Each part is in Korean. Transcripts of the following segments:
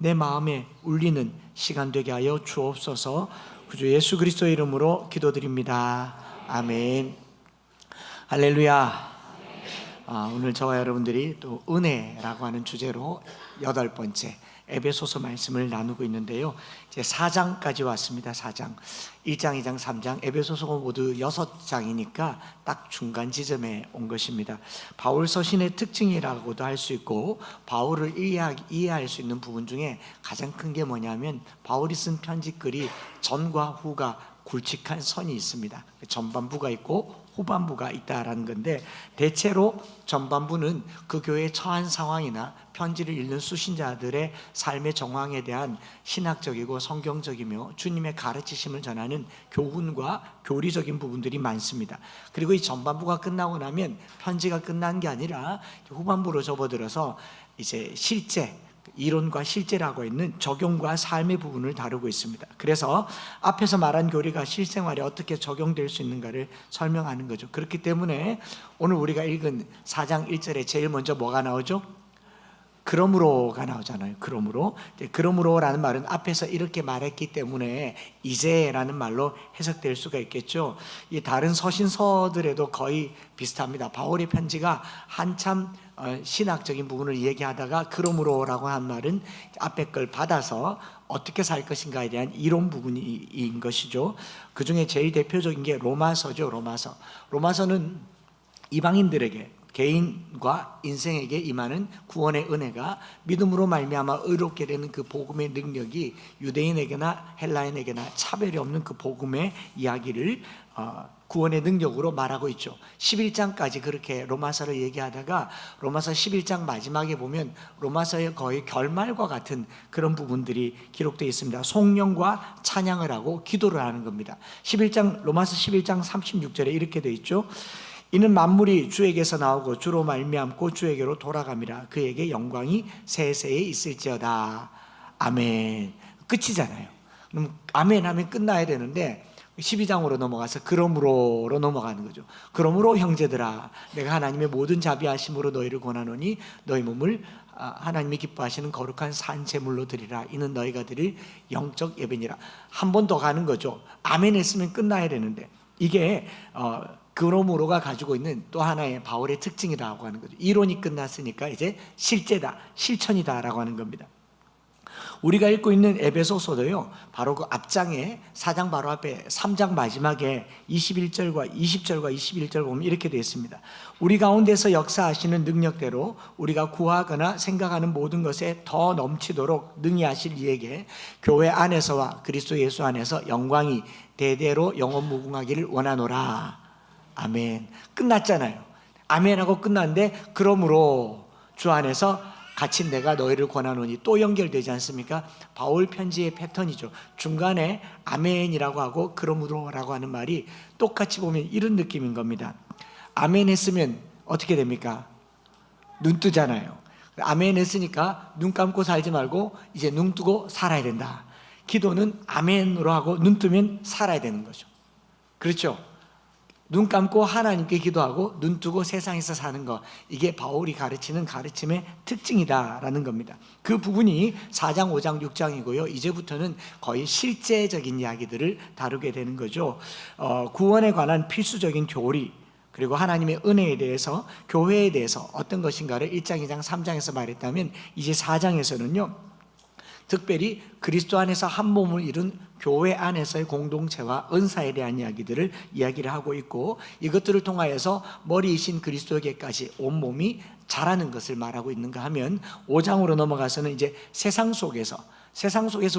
내 마음에 울리는 시간 되게 하여 주옵소서. 구주 예수 그리스도의 이름으로 기도드립니다. 아멘. 할렐루야. 오늘 저와 여러분들이 또 은혜라고 하는 주제로 8번째 에베소서 말씀을 나누고 있는데요, 이제 4장까지 왔습니다. 4장, 1장, 2장, 3장, 에베소서가 모두 6장이니까 딱 중간 지점에 온 것입니다. 바울 서신의 특징이라고도 할 수 있고, 바울을 이해할 수 있는 부분 중에 가장 큰 게 뭐냐면, 바울이 쓴 편지글이 전과 후가 굵직한 선이 있습니다. 전반부가 있고 후반부가 있다라는 건데, 대체로 전반부는 그 교회의 처한 상황이나 편지를 읽는 수신자들의 삶의 정황에 대한 신학적이고 성경적이며 주님의 가르치심을 전하는 교훈과 교리적인 부분들이 많습니다. 그리고 이 전반부가 끝나고 나면 편지가 끝난 게 아니라 후반부로 접어들어서 이제 실제, 이론과 실제라고 있는 적용과 삶의 부분을 다루고 있습니다. 그래서 앞에서 말한 교리가 실생활에 어떻게 적용될 수 있는가를 설명하는 거죠. 그렇기 때문에 오늘 우리가 읽은 4장 1절에 제일 먼저 뭐가 나오죠? 그러므로가 나오잖아요. 그러므로라는 말은 앞에서 이렇게 말했기 때문에 이제라는 말로 해석될 수가 있겠죠. 이 다른 서신서들에도 거의 비슷합니다. 바울의 편지가 한참 신학적인 부분을 얘기하다가 그러므로라고 한 말은 앞에 걸 받아서 어떻게 살 것인가에 대한 이론 부분인 것이죠. 그 중에 제일 대표적인 게 로마서죠. 로마서는 이방인들에게, 개인과 인생에게 임하는 구원의 은혜가 믿음으로 말미암아 의롭게 되는 그 복음의 능력이 유대인에게나 헬라인에게나 차별이 없는 그 복음의 이야기를 구원의 능력으로 말하고 있죠. 11장까지 그렇게 로마서를 얘기하다가 로마서 11장 마지막에 보면 로마서의 거의 결말과 같은 그런 부분들이 기록되어 있습니다. 송영과 찬양을 하고 기도를 하는 겁니다. 로마서 11장 36절에 이렇게 되어 있죠. 이는 만물이 주에게서 나오고 주로 말미암고 주에게로 돌아갑니다. 그에게 영광이 세세에 있을지어다. 아멘. 끝이잖아요. 그럼 아멘 하면 끝나야 되는데 12장으로 넘어가서 그러므로로 넘어가는 거죠. 그러므로 형제들아, 내가 하나님의 모든 자비하심으로 너희를 권하노니 너희 몸을 하나님이 기뻐하시는 거룩한 산 제물로 드리라. 이는 너희가 드릴 영적 예배니라. 한 번 더 가는 거죠. 아멘 했으면 끝나야 되는데, 이게 그러므로가 가지고 있는 또 하나의 바울의 특징이라고 하는 거죠. 이론이 끝났으니까 이제 실제다, 실천이다라고 하는 겁니다. 우리가 읽고 있는 에베소서도요, 바로 그 앞장에 4장 바로 앞에 3장 마지막에 21절과 20절과 21절 보면 이렇게 되어 있습니다. 우리 가운데서 역사하시는 능력대로 우리가 구하거나 생각하는 모든 것에 더 넘치도록 능히 하실 이에게 교회 안에서와 그리스도 예수 안에서 영광이 대대로 영원 무궁하기를 원하노라. 아멘. 끝났잖아요. 아멘하고 끝났는데 그러므로 주 안에서 같이 내가 너희를 권하노니 또 연결되지 않습니까? 바울 편지의 패턴이죠. 중간에 아멘이라고 하고 그러므로라고 하는 말이 똑같이 보면 이런 느낌인 겁니다. 아멘 했으면 어떻게 됩니까? 눈 뜨잖아요. 아멘 했으니까 눈 감고 살지 말고 이제 눈 뜨고 살아야 된다. 기도는 아멘으로 하고 눈 뜨면 살아야 되는 거죠. 그렇죠? 눈 감고 하나님께 기도하고 눈 뜨고 세상에서 사는 것, 이게 바울이 가르치는 가르침의 특징이다라는 겁니다. 그 부분이 4장, 5장, 6장이고요. 이제부터는 거의 실제적인 이야기들을 다루게 되는 거죠. 구원에 관한 필수적인 교리, 그리고 하나님의 은혜에 대해서, 교회에 대해서 어떤 것인가를 1장, 2장, 3장에서 말했다면 이제 4장에서는요, 특별히 그리스도 안에서 한 몸을 이룬 교회 안에서의 공동체와 은사에 대한 이야기를 하고 있고, 이것들을 통하여서 머리이신 그리스도에게까지 온몸이 자라는 것을 말하고 있는가 하면 5장으로 넘어가서는 이제 세상 속에서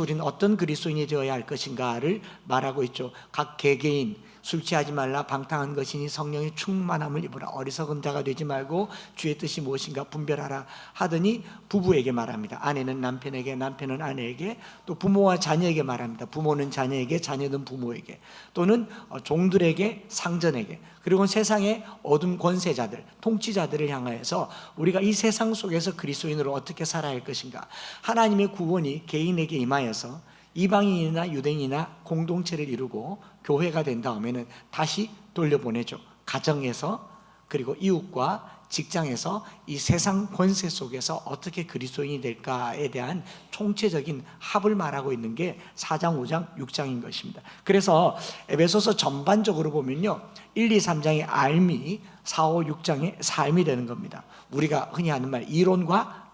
우리는 어떤 그리스도인이 되어야 할 것인가를 말하고 있죠. 각 개개인 술 취하지 말라, 방탕한 것이니 성령의 충만함을 입으라, 어리석은 자가 되지 말고 주의 뜻이 무엇인가 분별하라 하더니 부부에게 말합니다. 아내는 남편에게, 남편은 아내에게, 또 부모와 자녀에게 말합니다. 부모는 자녀에게, 자녀는 부모에게, 또는 종들에게, 상전에게, 그리고 세상의 어둠 권세자들, 통치자들을 향하여서 우리가 이 세상 속에서 그리스도인으로 어떻게 살아야 할 것인가, 하나님의 구원이 개인에게 임하여서 이방인이나 유대인이나 공동체를 이루고 교회가 된 다음에는 다시 돌려보내죠. 가정에서, 그리고 이웃과 직장에서 이 세상 권세 속에서 어떻게 그리스도인이 될까에 대한 총체적인 합을 말하고 있는 게 4장, 5장, 6장인 것입니다. 그래서 에베소서 전반적으로 보면요, 1, 2, 3장의 알미, 4, 5, 6장의 삶이 되는 겁니다. 우리가 흔히 하는 말, 이론과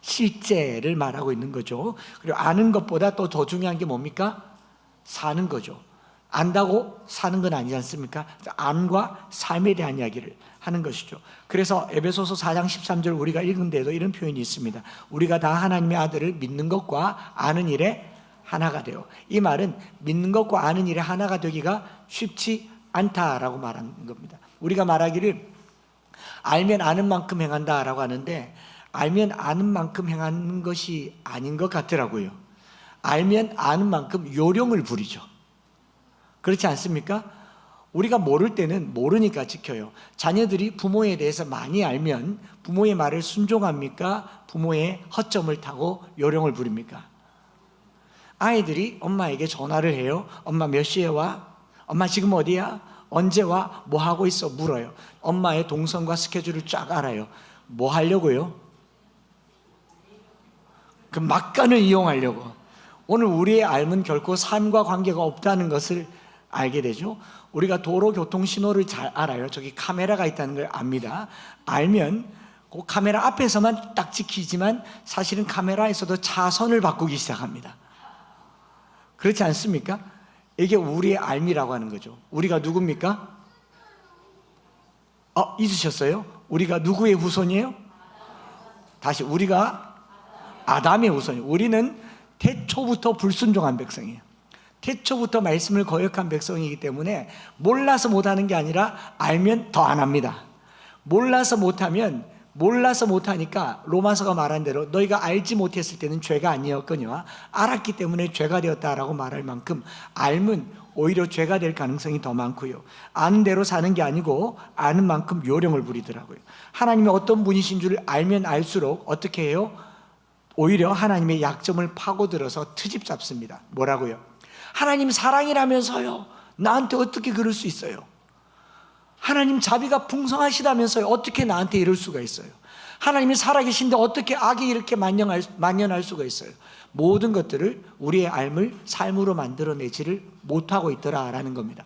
실제를 말하고 있는 거죠. 그리고 아는 것보다 또 더 중요한 게 뭡니까? 사는 거죠. 안다고 사는 건 아니지 않습니까? 암과 삶에 대한 이야기를 하는 것이죠. 그래서 에베소서 4장 13절 우리가 읽은 데도 이런 표현이 있습니다. 우리가 다 하나님의 아들을 믿는 것과 아는 일에 하나가 되어. 이 말은 믿는 것과 아는 일에 하나가 되기가 쉽지 않다라고 말하는 겁니다. 우리가 말하기를 알면 아는 만큼 행한다라고 하는데, 알면 아는 만큼 행하는 것이 아닌 것 같더라고요. 알면 아는 만큼 요령을 부리죠. 그렇지 않습니까? 우리가 모를 때는 모르니까 지켜요. 자녀들이 부모에 대해서 많이 알면 부모의 말을 순종합니까? 부모의 허점을 타고 요령을 부립니까? 아이들이 엄마에게 전화를 해요. 엄마 몇 시에 와? 엄마 지금 어디야? 언제 와? 뭐 하고 있어? 물어요. 엄마의 동선과 스케줄을 쫙 알아요. 뭐 하려고요? 그 막간을 이용하려고. 오늘 우리의 알면 결코 삶과 관계가 없다는 것을 알게 되죠. 우리가 도로 교통 신호를 잘 알아요. 저기 카메라가 있다는 걸 압니다. 알면 그 카메라 앞에서만 딱 지키지만 사실은 카메라에서도 차선을 바꾸기 시작합니다. 그렇지 않습니까? 이게 우리의 알미라고 하는 거죠. 우리가 누굽니까? 잊으셨어요? 우리가 누구의 후손이에요? 다시, 우리가 아담의 후손이에요. 우리는 태초부터 불순종한 백성이에요. 태초부터 말씀을 거역한 백성이기 때문에 몰라서 못하는 게 아니라 알면 더 안 합니다. 몰라서 못하니까 로마서가 말한 대로 너희가 알지 못했을 때는 죄가 아니었거니와 알았기 때문에 죄가 되었다라고 말할 만큼 알면 오히려 죄가 될 가능성이 더 많고요. 아는 대로 사는 게 아니고 아는 만큼 요령을 부리더라고요. 하나님이 어떤 분이신 줄 알면 알수록 어떻게 해요? 오히려 하나님의 약점을 파고들어서 트집 잡습니다. 뭐라고요? 하나님 사랑이라면서요, 나한테 어떻게 그럴 수 있어요? 하나님 자비가 풍성하시다면서요, 어떻게 나한테 이럴 수가 있어요? 하나님이 살아계신데 어떻게 악이 이렇게 만연할 수가 있어요? 모든 것들을 우리의 삶으로 만들어내지를 못하고 있더라라는 겁니다.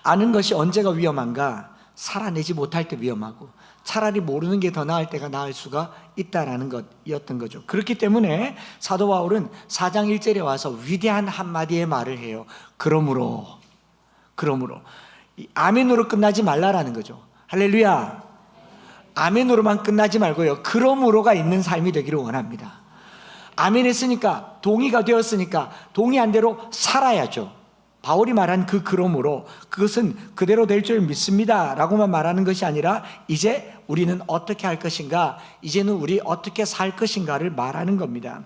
아는 것이 언제가 위험한가? 살아내지 못할 때 위험하고, 차라리 모르는 게 더 나을 때가 나을 수가 있다라는 것이었던 거죠. 그렇기 때문에 사도 바울은 4장 1절에 와서 위대한 한마디의 말을 해요. 그러므로 아멘으로 끝나지 말라라는 거죠. 할렐루야. 아멘으로만 끝나지 말고요, 그러므로가 있는 삶이 되기를 원합니다. 아멘 했으니까, 동의가 되었으니까 동의한 대로 살아야죠. 바울이 말한 그러므로, 그것은 그대로 될 줄 믿습니다 라고만 말하는 것이 아니라 이제 우리는 어떻게 할 것인가, 이제는 우리 어떻게 살 것인가를 말하는 겁니다.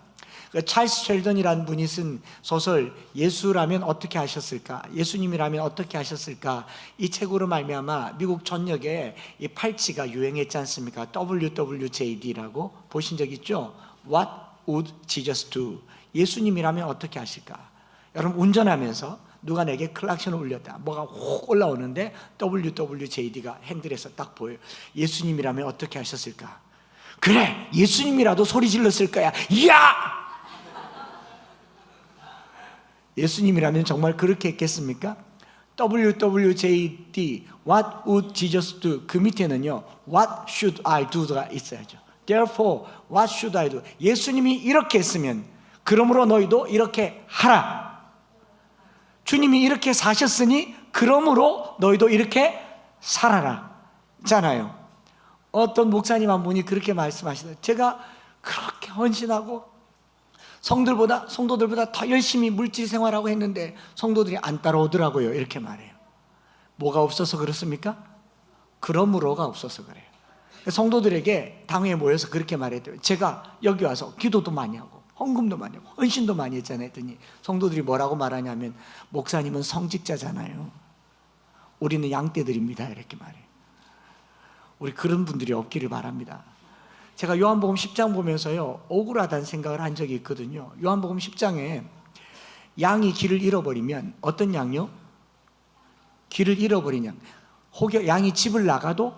찰스 쉘던이라는 분이 쓴 소설 예수라면 어떻게 하셨을까, 예수님이라면 어떻게 하셨을까, 이 책으로 말미암아 미국 전역에 이 팔찌가 유행했지 않습니까? WWJD라고 보신 적 있죠? What would Jesus do? 예수님이라면 어떻게 하실까? 여러분, 운전하면서 누가 내게 클락션을 울렸다, 뭐가 혹 올라오는데 WWJD가 핸들에서 딱 보여요. 예수님이라면 어떻게 하셨을까? 그래, 예수님이라도 소리 질렀을 거야. 야! 예수님이라면 정말 그렇게 했겠습니까? WWJD, What would Jesus do? 그 밑에는요, What should I do가 있어야죠. Therefore, what should I do? 예수님이 이렇게 했으면, 그러므로 너희도 이렇게 하라. 주님이 이렇게 사셨으니 그러므로 너희도 이렇게 살아라 잖아요. 어떤 목사님 한 분이 그렇게 말씀하시더라고요. 제가 그렇게 헌신하고 성도들보다 더 열심히 물질 생활하고 했는데 성도들이 안 따라오더라고요. 이렇게 말해요. 뭐가 없어서 그렇습니까? 그러므로가 없어서 그래요. 성도들에게 당회에 모여서 그렇게 말했대요. 제가 여기 와서 기도도 많이 하고 헌금도 많이 하고 헌신도 많이 했잖아요 했더니 성도들이 뭐라고 말하냐면, 목사님은 성직자잖아요, 우리는 양떼들입니다 이렇게 말해요. 우리 그런 분들이 없기를 바랍니다. 제가 요한복음 10장 보면서요, 억울하다는 생각을 한 적이 있거든요. 요한복음 10장에 양이 길을 잃어버리면, 어떤 양요? 길을 잃어버린 양. 혹여 양이 집을 나가도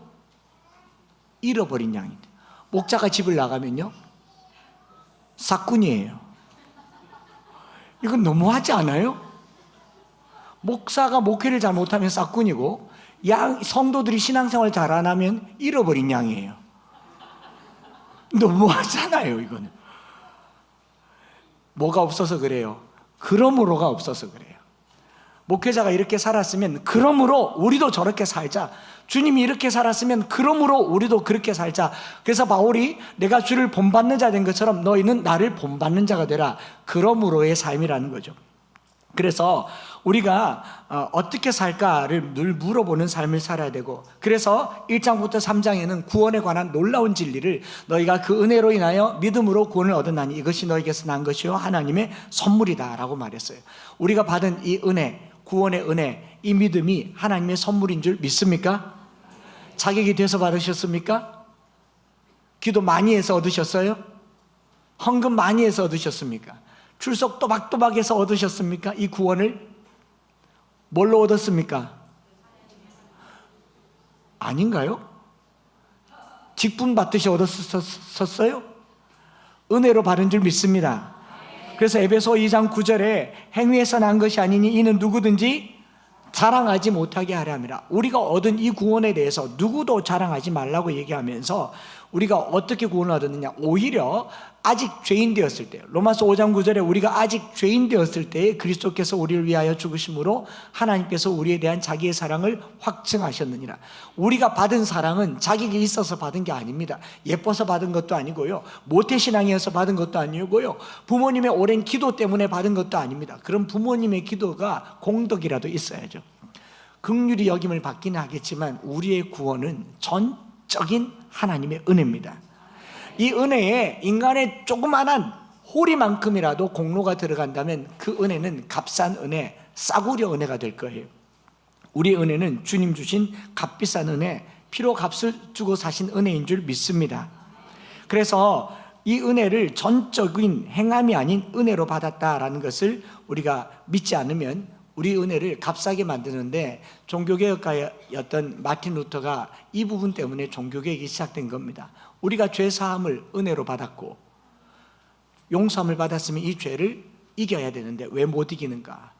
잃어버린 양입니다. 목자가 집을 나가면요, 싹군이에요. 이건 너무하지 않아요? 목사가 목회를 잘 못하면 싹군이고, 성도들이 신앙생활 잘 안 하면 잃어버린 양이에요. 너무하잖아요, 이거는. 뭐가 없어서 그래요? 그러므로가 없어서 그래요. 목회자가 이렇게 살았으면 그러므로 우리도 저렇게 살자. 주님이 이렇게 살았으면 그러므로 우리도 그렇게 살자. 그래서 바울이 내가 주를 본받는 자 된 것처럼 너희는 나를 본받는 자가 되라. 그러므로의 삶이라는 거죠. 그래서 우리가 어떻게 살까를 늘 물어보는 삶을 살아야 되고, 그래서 1장부터 3장에는 구원에 관한 놀라운 진리를 너희가 그 은혜로 인하여 믿음으로 구원을 얻었나니 이것이 너희에게서 난 것이요 하나님의 선물이다 라고 말했어요. 우리가 받은 이 은혜, 구원의 은혜, 이 믿음이 하나님의 선물인 줄 믿습니까? 자격이 돼서 받으셨습니까? 기도 많이 해서 얻으셨어요? 헌금 많이 해서 얻으셨습니까? 출석 또박또박해서 얻으셨습니까? 이 구원을 뭘로 얻었습니까? 아닌가요? 직분 받듯이 얻었었어요? 은혜로 받은 줄 믿습니다. 그래서 에베소 2장 9절에 행위에서 난 것이 아니니 이는 누구든지 자랑하지 못하게 하려 함이라. 우리가 얻은 이 구원에 대해서 누구도 자랑하지 말라고 얘기하면서 우리가 어떻게 구원을 얻었느냐, 오히려 아직 죄인 되었을 때, 로마서 5장 9절에 우리가 아직 죄인 되었을 때에 그리스도께서 우리를 위하여 죽으심으로 하나님께서 우리에 대한 자기의 사랑을 확증하셨느니라. 우리가 받은 사랑은 자격이 있어서 받은 게 아닙니다. 예뻐서 받은 것도 아니고요, 모태신앙이어서 받은 것도 아니고요, 부모님의 오랜 기도 때문에 받은 것도 아닙니다. 그럼 부모님의 기도가 공덕이라도 있어야죠. 긍휼히 여김을 받기는 하겠지만 우리의 구원은 전적인 하나님의 은혜입니다. 이 은혜에 인간의 조그만한 호리만큼이라도 공로가 들어간다면 그 은혜는 값싼 은혜, 싸구려 은혜가 될 거예요. 우리의 은혜는 주님 주신 값비싼 은혜, 피로 값을 주고 사신 은혜인 줄 믿습니다. 그래서 이 은혜를 전적인 행함이 아닌 은혜로 받았다라는 것을 우리가 믿지 않으면 우리 은혜를 값싸게 만드는데, 종교개혁가였던 마틴 루터가 이 부분 때문에 종교개혁이 시작된 겁니다. 우리가 죄사함을 은혜로 받았고 용서함을 받았으면 이 죄를 이겨야 되는데 왜 못 이기는가?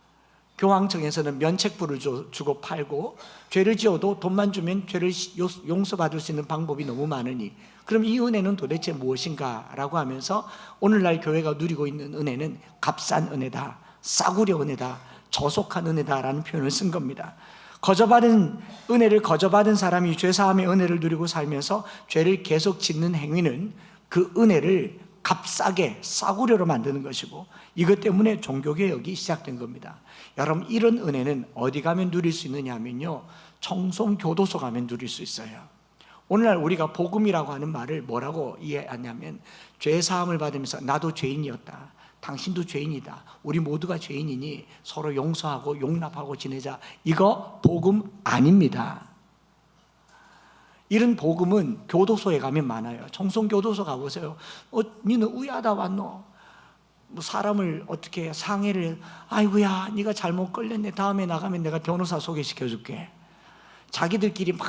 교황청에서는 면책부를 주고 팔고, 죄를 지어도 돈만 주면 죄를 용서받을 수 있는 방법이 너무 많으니 그럼 이 은혜는 도대체 무엇인가? 라고 하면서 오늘날 교회가 누리고 있는 은혜는 값싼 은혜다, 싸구려 은혜다, 저속한 은혜다라는 표현을 쓴 겁니다. 거저받은 은혜를 거저받은 사람이 죄사함의 은혜를 누리고 살면서 죄를 계속 짓는 행위는 그 은혜를 값싸게 싸구려로 만드는 것이고, 이것 때문에 종교개혁이 시작된 겁니다. 여러분, 이런 은혜는 어디 가면 누릴 수 있느냐 하면요, 청송교도소 가면 누릴 수 있어요. 오늘날 우리가 복음이라고 하는 말을 뭐라고 이해하냐면, 죄사함을 받으면서 나도 죄인이었다, 당신도 죄인이다, 우리 모두가 죄인이니 서로 용서하고 용납하고 지내자, 이거 복음 아닙니다. 이런 복음은 교도소에 가면 많아요. 청송교도소 가보세요. 니는 우야하다 왔노? 뭐 사람을 어떻게 상해를, 아이고야 네가 잘못 걸렸네, 다음에 나가면 내가 변호사 소개시켜 줄게. 자기들끼리 막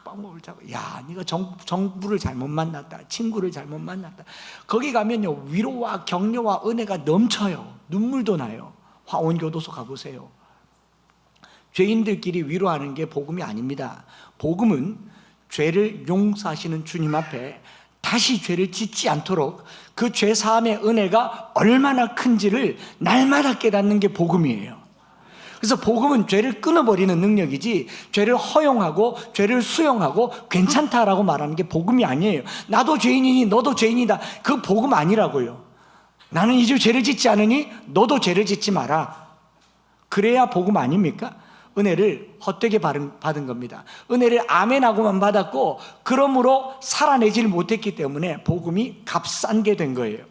방법을 잡고, 야 네가 정부를 잘못 만났다, 친구를 잘못 만났다. 거기 가면요, 위로와 격려와 은혜가 넘쳐요. 눈물도 나요. 화원교도소 가보세요. 죄인들끼리 위로하는 게 복음이 아닙니다. 복음은 죄를 용서하시는 주님 앞에 다시 죄를 짓지 않도록 그 죄사함의 은혜가 얼마나 큰지를 날마다 깨닫는 게 복음이에요. 그래서 복음은 죄를 끊어버리는 능력이지, 죄를 허용하고 죄를 수용하고 괜찮다라고 말하는 게 복음이 아니에요. 나도 죄인이니 너도 죄인이다, 그 복음 아니라고요. 나는 이제 죄를 짓지 않으니 너도 죄를 짓지 마라, 그래야 복음 아닙니까? 은혜를 헛되게 받은 겁니다. 은혜를 아멘하고만 받았고 그러므로 살아내지를 못했기 때문에 복음이 값싼 게 된 거예요.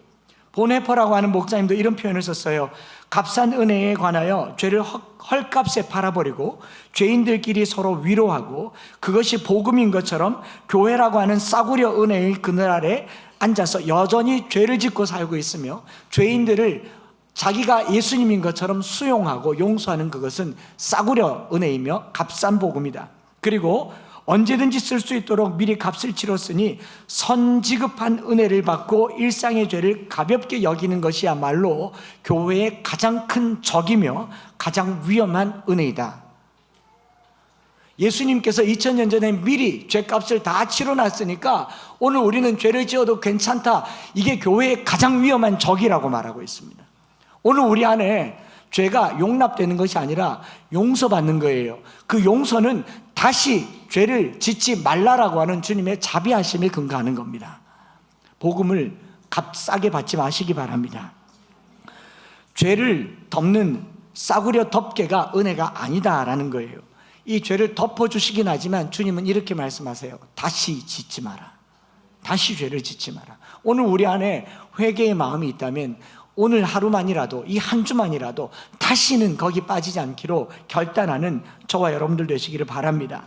보네퍼라고 하는 목사님도 이런 표현을 썼어요. 값싼 은혜에 관하여 죄를 헐값에 팔아버리고 죄인들끼리 서로 위로하고, 그것이 복음인 것처럼 교회라고 하는 싸구려 은혜의 그늘 아래 앉아서 여전히 죄를 짓고 살고 있으며 죄인들을 자기가 예수님인 것처럼 수용하고 용서하는 그것은 싸구려 은혜이며 값싼 복음이다. 그리고 언제든지 쓸 수 있도록 미리 값을 치렀으니 선지급한 은혜를 받고 일상의 죄를 가볍게 여기는 것이야말로 교회의 가장 큰 적이며 가장 위험한 은혜이다. 예수님께서 2000년 전에 미리 죄값을 다 치러놨으니까 오늘 우리는 죄를 지어도 괜찮다. 이게 교회의 가장 위험한 적이라고 말하고 있습니다. 오늘 우리 안에 죄가 용납되는 것이 아니라 용서받는 거예요. 그 용서는 다시 죄를 짓지 말라라고 하는 주님의 자비하심에 근거하는 겁니다. 복음을 값싸게 받지 마시기 바랍니다. 죄를 덮는 싸구려 덮개가 은혜가 아니다라는 거예요. 이 죄를 덮어주시긴 하지만 주님은 이렇게 말씀하세요. 다시 짓지 마라. 다시 죄를 짓지 마라. 오늘 우리 안에 회개의 마음이 있다면 오늘 하루만이라도, 이 한 주만이라도 다시는 거기 빠지지 않기로 결단하는 저와 여러분들 되시기를 바랍니다.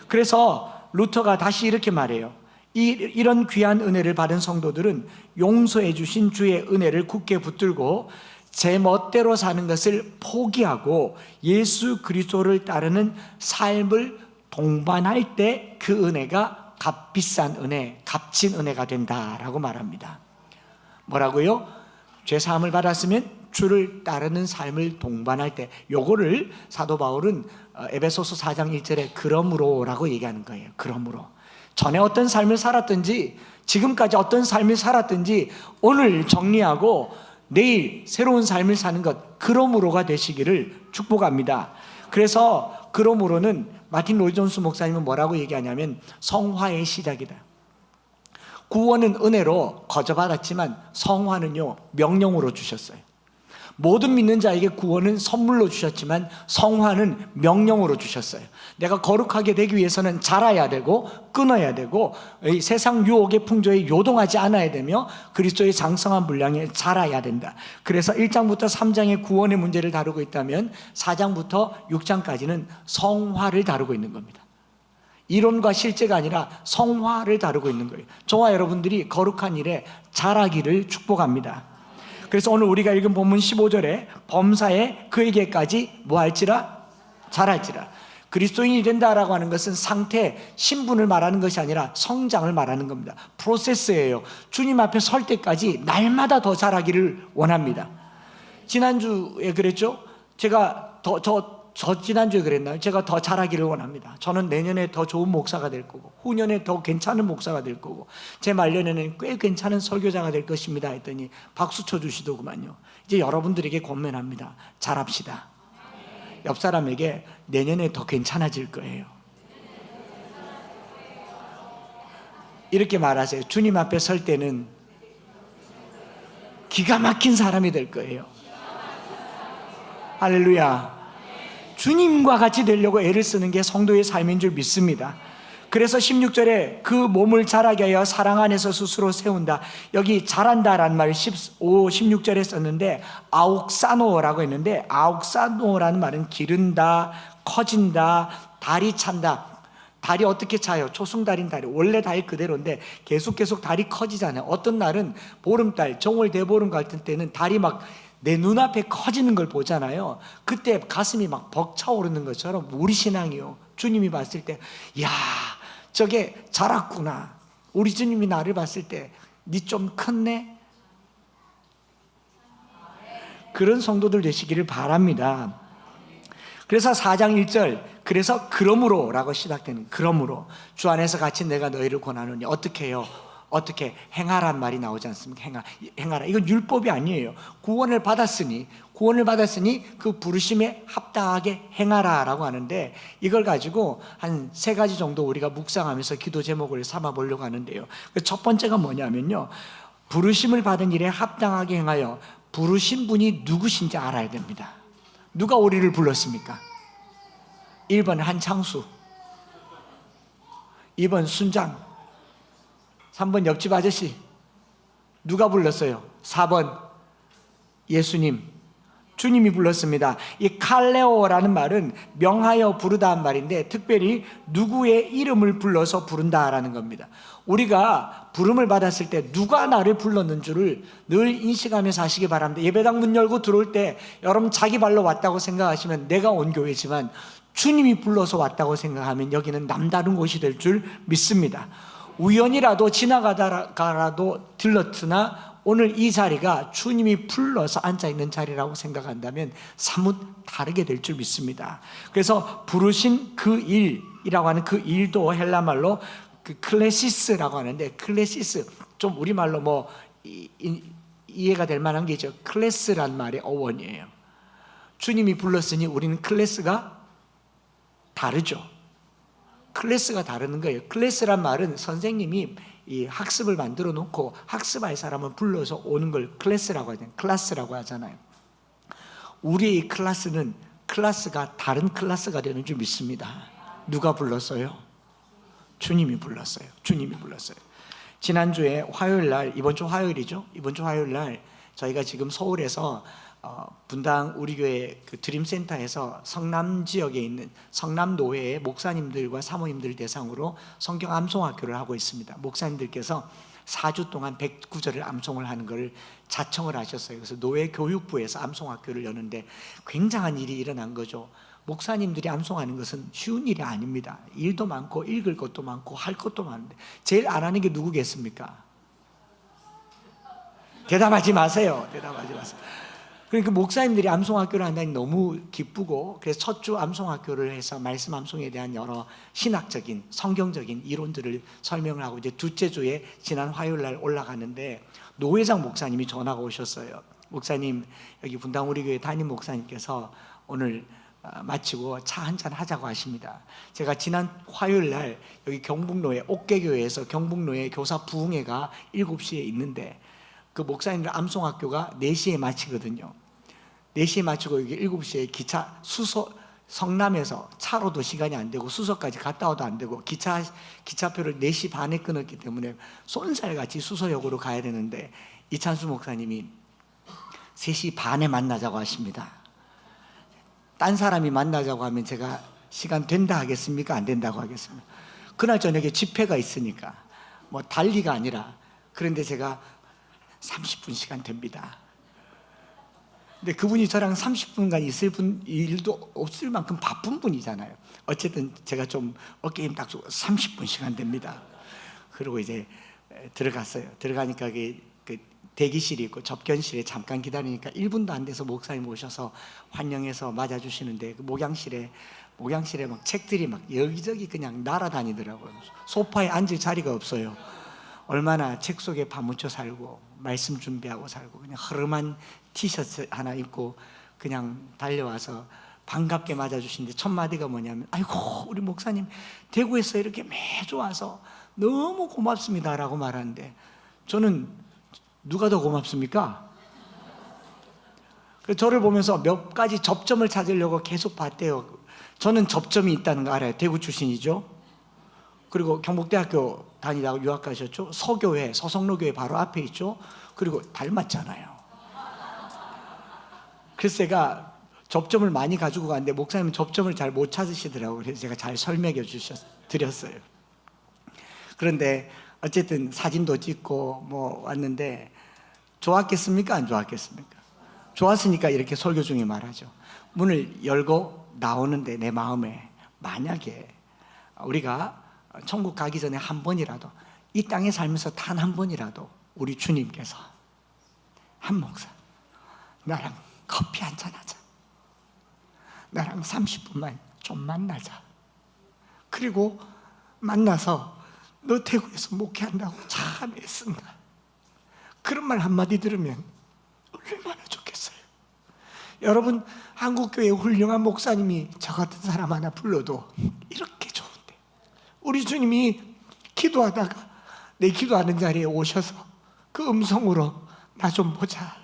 그래서 루터가 다시 이렇게 말해요. 이런 귀한 은혜를 받은 성도들은 용서해 주신 주의 은혜를 굳게 붙들고 제 멋대로 사는 것을 포기하고 예수 그리스도를 따르는 삶을 동반할 때 그 은혜가 값비싼 은혜, 값진 은혜가 된다라고 말합니다. 뭐라고요? 죄사함을 받았으면 주를 따르는 삶을 동반할 때, 요거를 사도 바울은 에베소서 4장 1절에 그러므로라고 얘기하는 거예요. 그러므로 전에 어떤 삶을 살았든지 지금까지 어떤 삶을 살았든지 오늘 정리하고 내일 새로운 삶을 사는 것, 그러므로가 되시기를 축복합니다. 그래서 그러므로는 마틴 로이드 존스 목사님은 뭐라고 얘기하냐면 성화의 시작이다. 구원은 은혜로 거저받았지만 성화는요 명령으로 주셨어요. 모든 믿는 자에게 구원은 선물로 주셨지만 성화는 명령으로 주셨어요. 내가 거룩하게 되기 위해서는 자라야 되고 끊어야 되고 이 세상 유혹의 풍조에 요동하지 않아야 되며 그리스도의 장성한 분량에 자라야 된다. 그래서 1장부터 3장의 구원의 문제를 다루고 있다면 4장부터 6장까지는 성화를 다루고 있는 겁니다. 이론과 실제가 아니라 성화를 다루고 있는 거예요. 저와 여러분들이 거룩한 일에 자라기를 축복합니다. 그래서 오늘 우리가 읽은 본문 15절에 범사에 그에게까지 뭐할지라? 자랄지라. 그리스도인이 된다라고 하는 것은 상태, 신분을 말하는 것이 아니라 성장을 말하는 겁니다. 프로세스예요. 주님 앞에 설 때까지 날마다 더 자라기를 원합니다. 지난주에 그랬죠? 제가 지난주에 그랬나요? 제가 더 자라기를 원합니다. 저는 내년에 더 좋은 목사가 될 거고 후년에 더 괜찮은 목사가 될 거고 제 말년에는 꽤 괜찮은 설교자가 될 것입니다 했더니 박수 쳐주시더구만요. 이제 여러분들에게 권면합니다. 잘합시다. 옆 사람에게 내년에 더 괜찮아질 거예요. 이렇게 말하세요. 주님 앞에 설 때는 기가 막힌 사람이 될 거예요. 할렐루야. 주님과 같이 되려고 애를 쓰는 게 성도의 삶인 줄 믿습니다. 그래서 16절에 그 몸을 자라게 하여 사랑 안에서 스스로 세운다. 여기 자란다라는 말을 16절에 썼는데 아욱사노라고 했는데 아욱사노라는 말은 기른다, 커진다, 달이 찬다. 달이 어떻게 차요? 초승달인 달이 원래 달 그대로인데 계속 달이 커지잖아요. 어떤 날은 보름달, 정월 대보름 같은 때는 달이 막 내 눈앞에 커지는 걸 보잖아요. 그때 가슴이 막 벅차오르는 것처럼 우리 신앙이요, 주님이 봤을 때 야, 저게 자랐구나. 우리 주님이 나를 봤을 때 니 좀 컸네. 그런 성도들 되시기를 바랍니다. 그래서 4장 1절 그래서 그러므로 라고 시작되는 그러므로 주 안에서 같이 내가 너희를 권하노니 어떻게 해요? 어떻게 행하란 말이 나오지 않습니까? 행하라. 이건 율법이 아니에요. 구원을 받았으니 그 부르심에 합당하게 행하라라고 하는데 이걸 가지고 한 3가지 정도 우리가 묵상하면서 기도 제목을 삼아 보려고 하는데요. 첫 번째가 뭐냐면요, 부르심을 받은 일에 합당하게 행하여 부르신 분이 누구신지 알아야 됩니다. 누가 우리를 불렀습니까? 1번 한창수, 2번 순장, 3번 옆집 아저씨. 누가 불렀어요? 4번 예수님, 주님이 불렀습니다. 이 칼레오라는 말은 명하여 부르다는 말인데 특별히 누구의 이름을 불러서 부른다라는 겁니다. 우리가 부름을 받았을 때 누가 나를 불렀는 줄을 늘 인식하면서 하시기 바랍니다. 예배당 문 열고 들어올 때 여러분 자기 발로 왔다고 생각하시면 내가 온 교회지만 주님이 불러서 왔다고 생각하면 여기는 남다른 곳이 될 줄 믿습니다. 우연이라도 지나가다가라도 들렀으나 오늘 이 자리가 주님이 불러서 앉아있는 자리라고 생각한다면 사뭇 다르게 될 줄 믿습니다. 그래서 부르신 그 일이라고 하는 그 일도 헬라말로 그 클레시스라고 하는데, 클레시스 좀 우리말로 뭐 이해가 될 만한 게 있죠. 클래스란 말의 어원이에요. 주님이 불렀으니 우리는 클래스가 다르죠. 클래스가 다르는 거예요. 클래스란 말은 선생님이 이 학습을 만들어 놓고 학습할 사람을 불러서 오는 걸 클래스라고 하잖아요. 클래스라고 하잖아요. 우리의 클래스는 클래스가 다른 클래스가 되는 줄 믿습니다. 누가 불렀어요? 주님이 불렀어요. 주님이 불렀어요. 지난주에 화요일 날, 이번 주 화요일이죠. 이번 주 화요일 날 저희가 지금 서울에서 분당 우리 교회 그 드림센터에서 성남 지역에 있는 성남노회의 목사님들과 사모님들 대상으로 성경 암송학교를 하고 있습니다. 목사님들께서 4주 동안 109절을 암송을 하는 걸 자청을 하셨어요. 그래서 노회 교육부에서 암송학교를 여는데 굉장한 일이 일어난 거죠. 목사님들이 암송하는 것은 쉬운 일이 아닙니다. 일도 많고 읽을 것도 많고 할 것도 많은데 제일 안 하는 게 누구겠습니까? 대답하지 마세요. 대답하지 마세요. 그러니까 목사님들이 암송학교를 한다니 너무 기쁘고, 그래서 첫 주 암송학교를 해서 말씀 암송에 대한 여러 신학적인 성경적인 이론들을 설명을 하고, 이제 둘째 주에 지난 화요일 날 올라가는데 노회장 목사님이 전화가 오셨어요. 목사님, 여기 분당 우리 교회 담임 목사님께서 오늘 마치고 차 한잔 하자고 하십니다. 제가 지난 화요일 날 여기 경북로에 옥계교회에서 경북로에 교사 부흥회가 7시에 있는데 그 목사님들 암송학교가 4시에 마치거든요. 4시에 마치고 여기 7시에 기차 수소, 성남에서 차로도 시간이 안 되고 수소까지 갔다 와도 안 되고 기차표를 4시 반에 끊었기 때문에 쏜살같이 수소역으로 가야 되는데 이찬수 목사님이 3시 반에 만나자고 하십니다. 딴 사람이 만나자고 하면 제가 시간 된다 하겠습니까? 안 된다고 하겠습니까? 그날 저녁에 집회가 있으니까 뭐 달리가 아니라, 그런데 제가 30분 시간 됩니다. 근데 그분이 저랑 30분간 있을 일도 없을 만큼 바쁜 분이잖아요. 어쨌든 제가 좀 어깨 힘 딱 주고 30분 시간 됩니다. 그리고 이제 들어갔어요. 들어가니까 그 대기실이 있고 접견실에 잠깐 기다리니까 1분도 안 돼서 목사님 오셔서 환영해서 맞아주시는데 그 목양실에 막 책들이 막 여기저기 그냥 날아다니더라고요. 소파에 앉을 자리가 없어요. 얼마나 책 속에 파묻혀 살고 말씀 준비하고 살고 그냥 허름한 티셔츠 하나 입고 그냥 달려와서 반갑게 맞아주시는데 첫 마디가 뭐냐면, 아이고 우리 목사님 대구에서 이렇게 매주 와서 너무 고맙습니다라고 말하는데, 저는 누가 더 고맙습니까? 저를 보면서 몇 가지 접점을 찾으려고 계속 봤대요. 저는 접점이 있다는 거 알아요. 대구 출신이죠. 그리고 경북대학교 다니다가 유학 가셨죠. 서교회, 서성로교회 바로 앞에 있죠. 그리고 닮았잖아요. 그래서 제가 접점을 많이 가지고 갔는데 목사님은 접점을 잘 못 찾으시더라고요. 그래서 제가 잘 설명해 드렸어요. 그런데 어쨌든 사진도 찍고 뭐 왔는데 좋았겠습니까? 안 좋았겠습니까? 좋았으니까 이렇게 설교 중에 말하죠. 문을 열고 나오는데 내 마음에 만약에 우리가 천국 가기 전에 한 번이라도 이 땅에 살면서 단 한 번이라도 우리 주님께서 한 목사 나랑 커피 한잔 하자, 나랑 30분만 좀 만나자, 그리고 만나서 너 대구에서 목회한다고 참 애쓴다, 그런 말 한마디 들으면 얼마나 좋겠어요. 여러분, 한국교회 훌륭한 목사님이 저 같은 사람 하나 불러도 이렇게 좋은데, 우리 주님이 기도하다가 내 기도하는 자리에 오셔서 그 음성으로 나 좀 보자,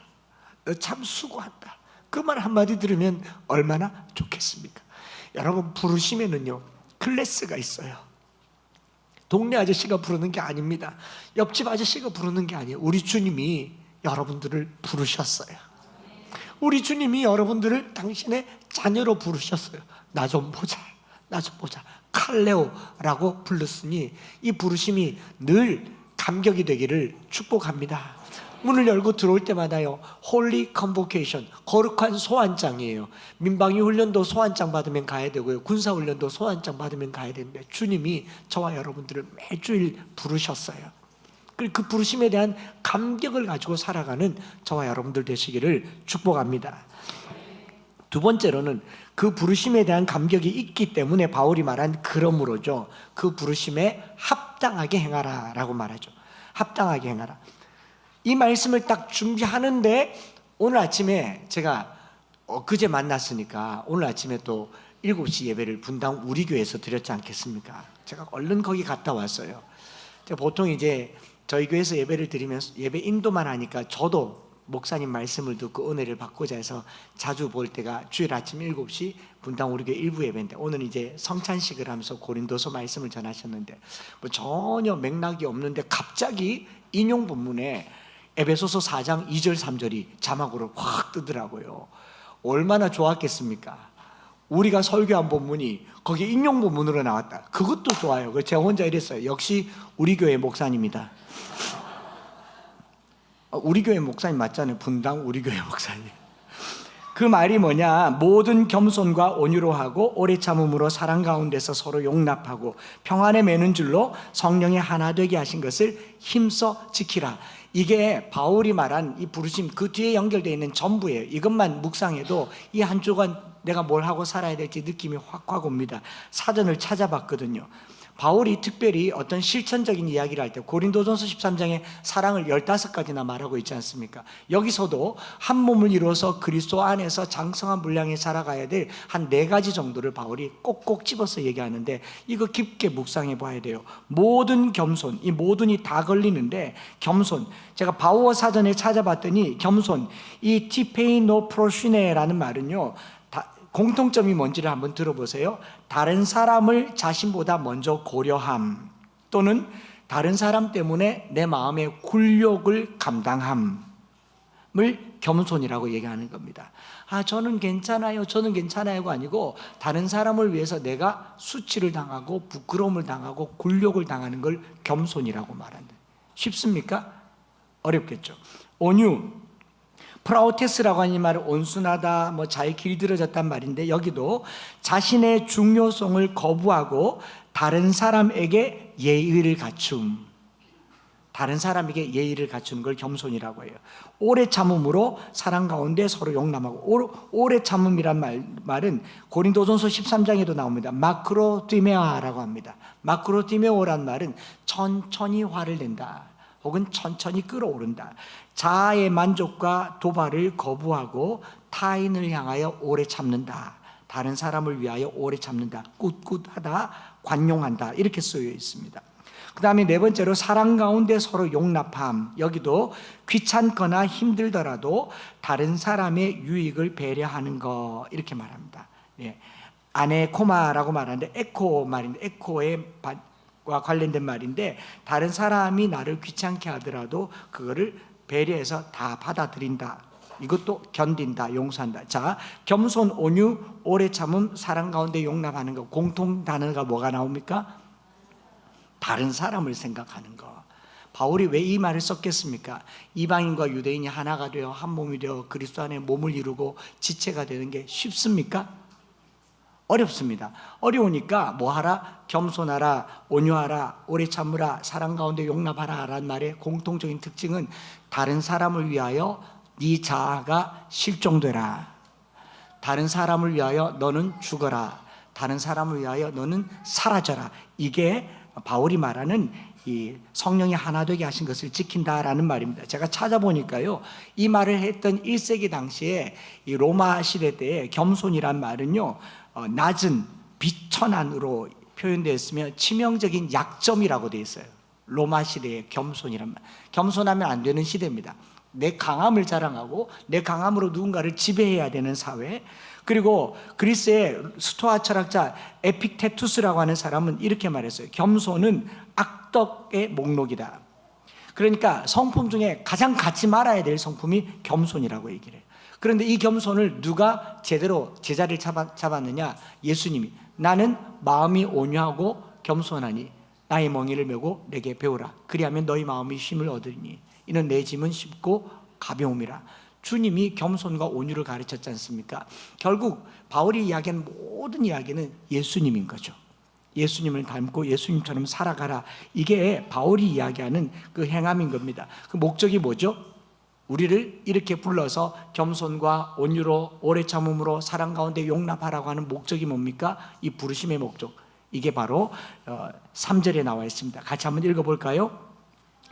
너 참 수고한다, 그 말 한마디 들으면 얼마나 좋겠습니까? 여러분, 부르심에는요 클래스가 있어요. 동네 아저씨가 부르는 게 아닙니다. 옆집 아저씨가 부르는 게 아니에요. 우리 주님이 여러분들을 부르셨어요. 우리 주님이 여러분들을 당신의 자녀로 부르셨어요. 나 좀 보자, 나 좀 보자, 칼레오라고 불렀으니 이 부르심이 늘 감격이 되기를 축복합니다. 문을 열고 들어올 때마다요, 홀리 컨보케이션, 거룩한 소환장이에요. 민방위 훈련도 소환장 받으면 가야 되고요, 군사 훈련도 소환장 받으면 가야 되는데 주님이 저와 여러분들을 매주일 부르셨어요. 그리고 그 부르심에 대한 감격을 가지고 살아가는 저와 여러분들 되시기를 축복합니다. 두 번째로는 그 부르심에 대한 감격이 있기 때문에 바울이 말한 그러므로죠, 그 부르심에 합당하게 행하라 라고 말하죠. 합당하게 행하라. 이 말씀을 딱 준비하는데 오늘 아침에 제가 그제 만났으니까 오늘 아침에 또 7시 예배를 분당 우리 교회에서 드렸지 않겠습니까? 제가 얼른 거기 갔다 왔어요. 제가 보통 이제 저희 교회에서 예배를 드리면서 예배 인도만 하니까 저도 목사님 말씀을 듣고 은혜를 받고자 해서 자주 볼 때가 주일 아침 7시 분당 우리 교회 일부 예배인데, 오늘 이제 성찬식을 하면서 고린도서 말씀을 전하셨는데 뭐 전혀 맥락이 없는데 갑자기 인용 본문에 에베소서 4장 2절 3절이 자막으로 확 뜨더라고요. 얼마나 좋았겠습니까? 우리가 설교한 본문이 거기 인용 본문으로 나왔다. 그것도 좋아요. 그래서 제가 혼자 이랬어요. 역시 우리 교회 목사님이다. 우리 교회 목사님 맞잖아요. 분당 우리 교회 목사님. 그 말이 뭐냐, 모든 겸손과 온유로 하고 오래 참음으로 사랑 가운데서 서로 용납하고 평안에 매는 줄로 성령이 하나 되게 하신 것을 힘써 지키라. 이게 바울이 말한 이 부르심, 그 뒤에 연결되어 있는 전부예요. 이것만 묵상해도 이 한 주간 내가 뭘 하고 살아야 될지 느낌이 확 옵니다. 사전을 찾아봤거든요. 바울이 특별히 어떤 실천적인 이야기를 할 때 고린도전서 13장에 사랑을 15가지나 말하고 있지 않습니까? 여기서도 한 몸을 이루어서 그리스도 안에서 장성한 분량에 살아가야 될 한 4가지 정도를 바울이 꼭꼭 집어서 얘기하는데, 이거 깊게 묵상해 봐야 돼요. 모든 겸손, 이 모든이 다 걸리는데, 겸손, 제가 바오어 사전에 찾아봤더니 겸손, 이 티페이노 프로시네라는 말은요, 공통점이 뭔지를 한번 들어보세요. 다른 사람을 자신보다 먼저 고려함, 또는 다른 사람 때문에 내 마음의 굴욕을 감당함을 겸손이라고 얘기하는 겁니다. 저는 괜찮아요가 아니고 다른 사람을 위해서 내가 수치를 당하고 부끄러움을 당하고 굴욕을 당하는 걸 겸손이라고 말한다. 쉽습니까? 어렵겠죠. 온유, 프라우테스라고 하는 말은 온순하다, 잘 길들여졌단 말인데, 여기도 자신의 중요성을 거부하고 다른 사람에게 예의를 갖춤, 다른 사람에게 예의를 갖추는 걸 겸손이라고 해요. 오래 참음으로 사랑 가운데 서로 용납하고, 오래 참음이란 말은 고린도전서 13장에도 나옵니다. 마크로티메아라고 합니다. 마크로티메오란 말은 천천히 화를 낸다, 혹은 천천히 끌어오른다. 자아의 만족과 도발을 거부하고 타인을 향하여 오래 참는다. 다른 사람을 위하여 오래 참는다. 꿋꿋하다, 관용한다, 이렇게 쓰여 있습니다. 그 다음에 4번째로 사랑 가운데 서로 용납함. 여기도 귀찮거나 힘들더라도 다른 사람의 유익을 배려하는 거, 이렇게 말합니다. 아네코마라고 말하는데 에코 말인데, 에코의 과 관련된 말인데, 다른 사람이 나를 귀찮게 하더라도 그거를 배려해서 다 받아들인다. 이것도 견딘다, 용서한다. 자, 겸손, 온유, 오래 참음, 사랑 가운데 용납하는 거, 공통 단어가 뭐가 나옵니까? 다른 사람을 생각하는 거. 바울이 왜 이 말을 썼겠습니까? 이방인과 유대인이 하나가 되어 한 몸이 되어 그리스도 안에 몸을 이루고 지체가 되는 게 쉽습니까? 어렵습니다. 어려우니까 뭐하라? 겸손하라, 온유하라, 오래 참으라, 사랑 가운데 용납하라 라는 말의 공통적인 특징은 다른 사람을 위하여 네 자아가 실종되라, 다른 사람을 위하여 너는 죽어라, 다른 사람을 위하여 너는 사라져라. 이게 바울이 말하는 이 성령이 하나 되게 하신 것을 지킨다라는 말입니다. 제가 찾아보니까요, 이 말을 했던 1세기 당시에 이 로마 시대 때의 겸손이란 말은요, 낮은 비천한으로 표현되었으며 치명적인 약점이라고 되어 있어요. 로마 시대의 겸손이란 말. 겸손하면 안 되는 시대입니다. 내 강함을 자랑하고 내 강함으로 누군가를 지배해야 되는 사회. 그리고 그리스의 스토아 철학자 에픽테투스라고 하는 사람은 이렇게 말했어요. 겸손은 악덕의 목록이다. 그러니까 성품 중에 가장 갖지 말아야 될 성품이 겸손이라고 얘기를 해요. 그런데 이 겸손을 누가 제대로 제자리를 잡았느냐? 예수님이 나는 마음이 온유하고 겸손하니 나의 멍에를 메고 내게 배우라. 그리하면 너희 마음이 쉼을 얻으리니. 이는 내 짐은 쉽고 가벼움이라. 주님이 겸손과 온유를 가르쳤지 않습니까? 결국 바울이 이야기하는 모든 이야기는 예수님인 거죠. 예수님을 닮고 예수님처럼 살아가라. 이게 바울이 이야기하는 그 행함인 겁니다. 그 목적이 뭐죠? 우리를 이렇게 불러서 겸손과 온유로 오래 참음으로 사랑 가운데 용납하라고 하는 목적이 뭡니까? 이 부르심의 목적. 이게 바로 3절에 나와 있습니다. 같이 한번 읽어볼까요?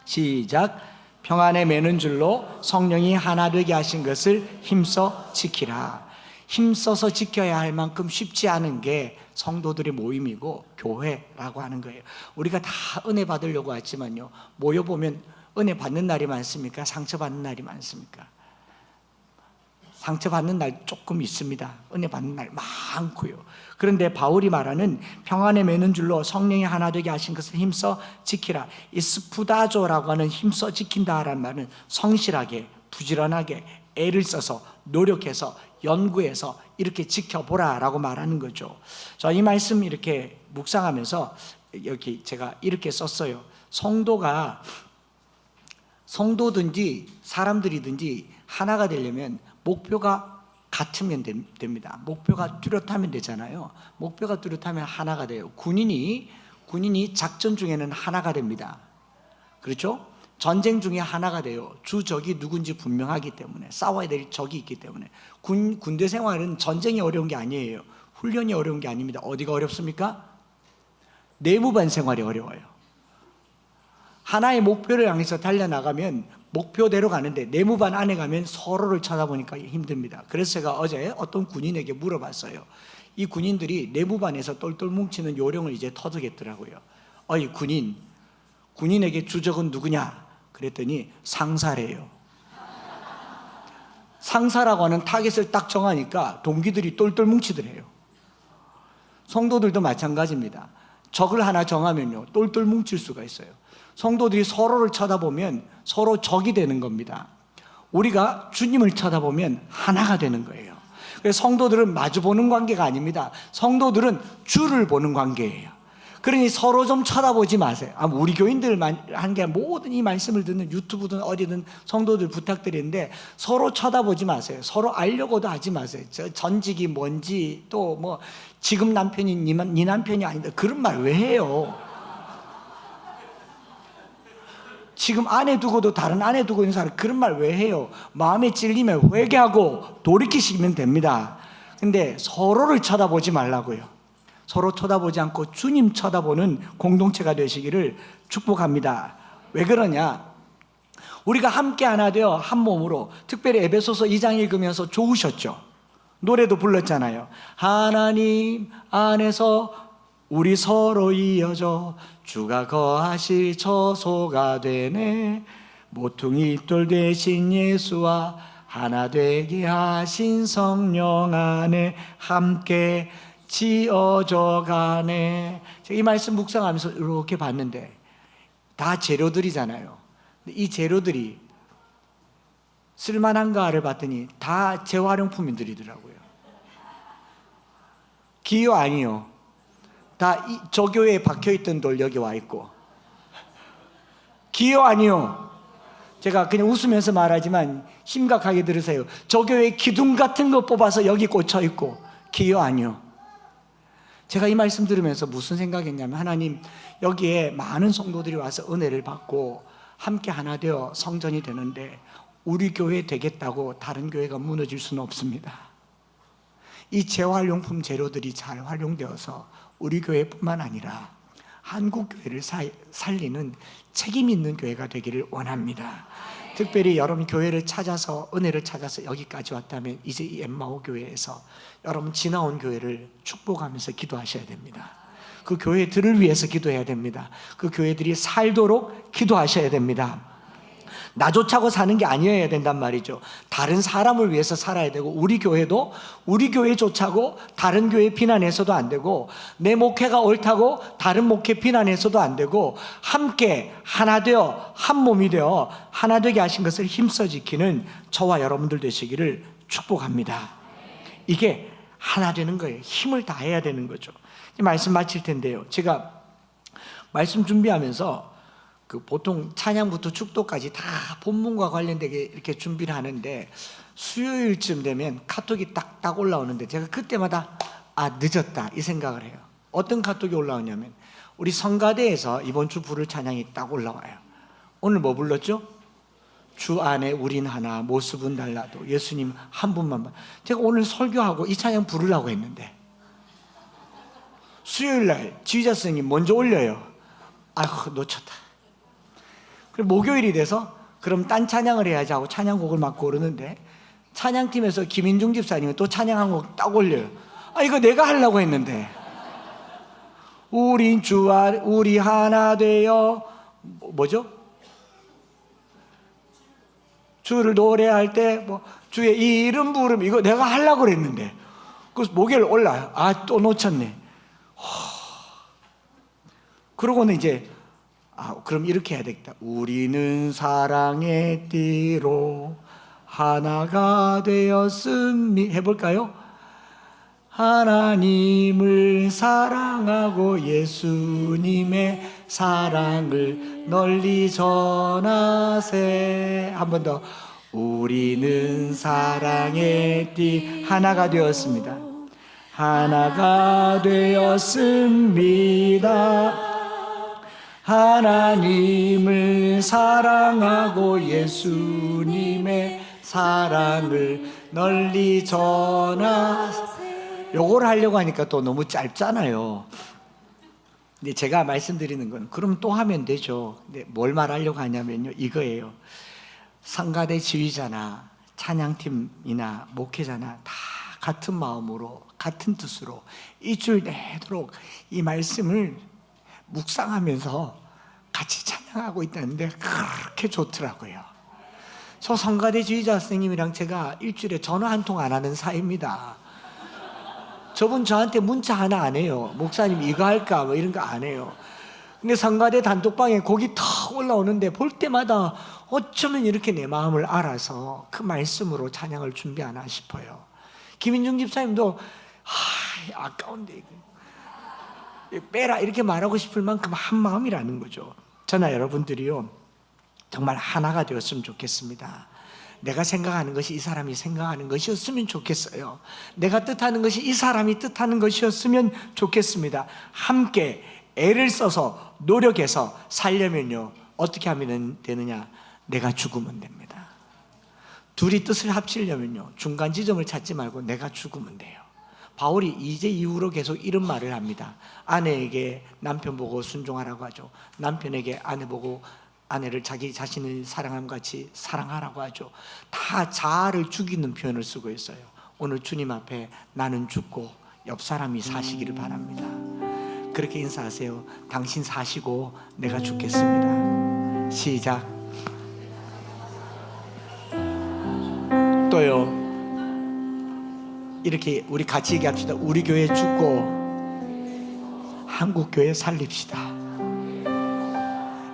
시작. 평안에 매는 줄로 성령이 하나 되게 하신 것을 힘써 지키라. 힘써서 지켜야 할 만큼 쉽지 않은 게 성도들의 모임이고 교회라고 하는 거예요. 우리가 다 은혜 받으려고 하지만요, 모여보면 은혜 받는 날이 많습니까? 상처받는 날이 많습니까? 상처받는 날 조금 있습니다. 은혜 받는 날 많고요. 그런데 바울이 말하는 평안에 매는 줄로 성령이 하나 되게 하신 것을 힘써 지키라. 이 스푸다조라고 하는 힘써 지킨다라는 말은 성실하게, 부지런하게 애를 써서 노력해서 연구해서 이렇게 지켜보라라고 말하는 거죠. 저 이 말씀 이렇게 묵상하면서 여기 제가 이렇게 썼어요. 성도든지 사람들이든지 하나가 되려면 목표가 같으면 됩니다. 목표가 뚜렷하면 되잖아요. 목표가 뚜렷하면 하나가 돼요. 군인이 작전 중에는 하나가 됩니다. 그렇죠? 전쟁 중에 하나가 돼요. 주적이 누군지 분명하기 때문에, 싸워야 될 적이 있기 때문에. 군대 생활은 전쟁이 어려운 게 아니에요. 훈련이 어려운 게 아닙니다. 어디가 어렵습니까? 내무반 생활이 어려워요. 하나의 목표를 향해서 달려나가면 목표대로 가는데 내무반 안에 가면 서로를 쳐다보니까 힘듭니다. 그래서 제가 어제 어떤 군인에게 물어봤어요. 이 군인들이 내무반에서 똘똘 뭉치는 요령을 이제 터득했더라고요. 어이 군인에게 주적은 누구냐? 그랬더니 상사래요. 상사라고 하는 타겟을 딱 정하니까 동기들이 똘똘 뭉치더래요. 성도들도 마찬가지입니다. 적을 하나 정하면요, 똘똘 뭉칠 수가 있어요. 성도들이 서로를 쳐다보면 서로 적이 되는 겁니다. 우리가 주님을 쳐다보면 하나가 되는 거예요. 그래서 성도들은 마주보는 관계가 아닙니다. 성도들은 주를 보는 관계예요. 그러니 서로 좀 쳐다보지 마세요. 우리 교인들만 한 게 모든 이 말씀을 듣는 유튜브든 어디든 성도들 부탁드리는데 서로 쳐다보지 마세요. 서로 알려고도 하지 마세요. 저 전직이 뭔지 또 뭐 지금 남편이 네 남편이 아니다 그런 말 왜 해요? 지금 아내 두고도 다른 아내 두고 있는 사람 그런 말 왜 해요? 마음에 찔리면 회개하고 돌이키시면 됩니다. 근데 서로를 쳐다보지 말라고요. 서로 쳐다보지 않고 주님 쳐다보는 공동체가 되시기를 축복합니다. 왜 그러냐? 우리가 함께 하나 되어 한 몸으로, 특별히 에베소서 2장 읽으면서 좋으셨죠? 노래도 불렀잖아요. 하나님 안에서 우리 서로 이어져 주가 거하실 처소가 되네. 모퉁이 돌 대신 예수와 하나 되게 하신 성령 안에 함께 지어져 가네. 제가 이 말씀 묵상하면서 이렇게 봤는데 다 재료들이잖아요. 이 재료들이 쓸만한가를 봤더니 다 재활용품들이더라고요. 기요 아니요. 다 저 교회에 박혀있던 돌 여기 와 있고. 기요 아니요. 제가 그냥 웃으면서 말하지만 심각하게 들으세요. 저 교회 기둥 같은 거 뽑아서 여기 꽂혀 있고. 기요 아니요. 제가 이 말씀 들으면서 무슨 생각했냐면, 하나님 여기에 많은 성도들이 와서 은혜를 받고 함께 하나 되어 성전이 되는데 우리 교회 되겠다고 다른 교회가 무너질 수는 없습니다. 이 재활용품 재료들이 잘 활용되어서 우리 교회뿐만 아니라 한국 교회를 살리는 책임 있는 교회가 되기를 원합니다. 특별히 여러분 교회를 찾아서, 은혜를 찾아서 여기까지 왔다면 이제 이 엠마오 교회에서 여러분 지나온 교회를 축복하면서 기도하셔야 됩니다. 그 교회들을 위해서 기도해야 됩니다. 그 교회들이 살도록 기도하셔야 됩니다. 나조차고 사는 게 아니어야 된단 말이죠. 다른 사람을 위해서 살아야 되고, 우리 교회도 우리 교회조차고 다른 교회 비난해서도 안 되고, 내 목회가 옳다고 다른 목회 비난해서도 안 되고, 함께 하나 되어 한 몸이 되어 하나 되게 하신 것을 힘써 지키는 저와 여러분들 되시기를 축복합니다. 이게 하나 되는 거예요. 힘을 다해야 되는 거죠. 말씀 마칠 텐데요, 제가 말씀 준비하면서 보통 찬양부터 축도까지 다 본문과 관련되게 이렇게 준비를 하는데 수요일쯤 되면 카톡이 딱딱 올라오는데 제가 그때마다 늦었다 이 생각을 해요. 어떤 카톡이 올라오냐면 우리 성가대에서 이번 주 부를 찬양이 딱 올라와요. 오늘 뭐 불렀죠? 주 안에 우린 하나 모습은 달라도 예수님 한 분만. 제가 오늘 설교하고 이 찬양 부르려고 했는데 수요일날 지휘자 선생님 먼저 올려요. 아휴 놓쳤다. 그리고 목요일이 돼서 그럼 딴 찬양을 해야지 하고 찬양곡을 막 고르는데 찬양팀에서 김인중 집사님이 또 찬양한 곡 딱 올려요. 이거 내가 하려고 했는데 우린 주 안에 우리 하나 되어 뭐죠? 주를 노래할 때 주의 이름 부름 이거 내가 하려고 그랬는데 그래서 목요일 올라요. 또 놓쳤네. 그러고는 이제 그럼 이렇게 해야 되겠다. 우리는 사랑의 띠로 하나가 되었음니 해볼까요? 하나님을 사랑하고 예수님의 사랑을 널리 전하세. 한 번 더. 우리는 사랑의 띠 하나가 되었습니다. 하나가 되었습니다. 하나님을 사랑하고 예수님의 사랑을 널리 전하세. 요걸 하려고 하니까 또 너무 짧잖아요. 근데 제가 말씀드리는 건 그럼 또 하면 되죠. 근데 뭘 말하려고 하냐면요, 이거예요. 성가대 지휘자나 찬양팀이나 목회자나 다 같은 마음으로 같은 뜻으로 일주일 내도록 이 말씀을 묵상하면서 같이 찬양하고 있다는데 그렇게 좋더라고요. 저 성가대 지휘자 선생님이랑 제가 일주일에 전화 한 통 안 하는 사이입니다. 저분 저한테 문자 하나 안 해요. 목사님 이거 할까 이런 거 안 해요. 근데 성가대 단톡방에 곡이 탁 올라오는데 볼 때마다 어쩌면 이렇게 내 마음을 알아서 그 말씀으로 찬양을 준비하나 싶어요. 김인중 집사님도 아까운데 이거 빼라 이렇게 말하고 싶을 만큼 한 마음이라는 거죠. 저나 여러분들이요 정말 하나가 되었으면 좋겠습니다. 내가 생각하는 것이 이 사람이 생각하는 것이었으면 좋겠어요. 내가 뜻하는 것이 이 사람이 뜻하는 것이었으면 좋겠습니다. 함께 애를 써서 노력해서 살려면요 어떻게 하면 되느냐? 내가 죽으면 됩니다. 둘이 뜻을 합치려면요 중간 지점을 찾지 말고 내가 죽으면 돼요. 바울이 이제 이후로 계속 이런 말을 합니다. 아내에게 남편 보고 순종하라고 하죠. 남편에게 아내 보고 아내를 자기 자신을 사랑함 같이 사랑하라고 하죠. 다 자아를 죽이는 표현을 쓰고 있어요. 오늘 주님 앞에 나는 죽고 옆 사람이 사시기를 바랍니다. 그렇게 인사하세요. 당신 사시고 내가 죽겠습니다. 시작. 또요. 이렇게 우리 같이 얘기합시다. 우리 교회 죽고 한국 교회 살립시다.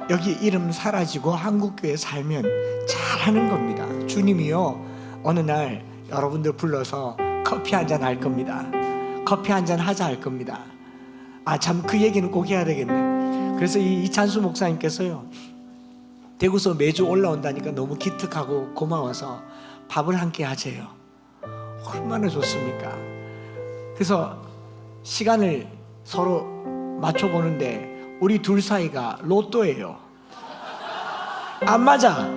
여기 이름 사라지고 한국교회 살면 잘하는 겁니다. 주님이요 어느 날 여러분들 불러서 커피 한잔 할 겁니다. 커피 한잔 하자 할 겁니다. 참 그 얘기는 꼭 해야 되겠네. 그래서 이 이찬수 목사님께서요 대구서 매주 올라온다니까 너무 기특하고 고마워서 밥을 함께 하재요. 얼마나 좋습니까? 그래서 시간을 서로 맞춰보는데 우리 둘 사이가 로또예요. 안 맞아.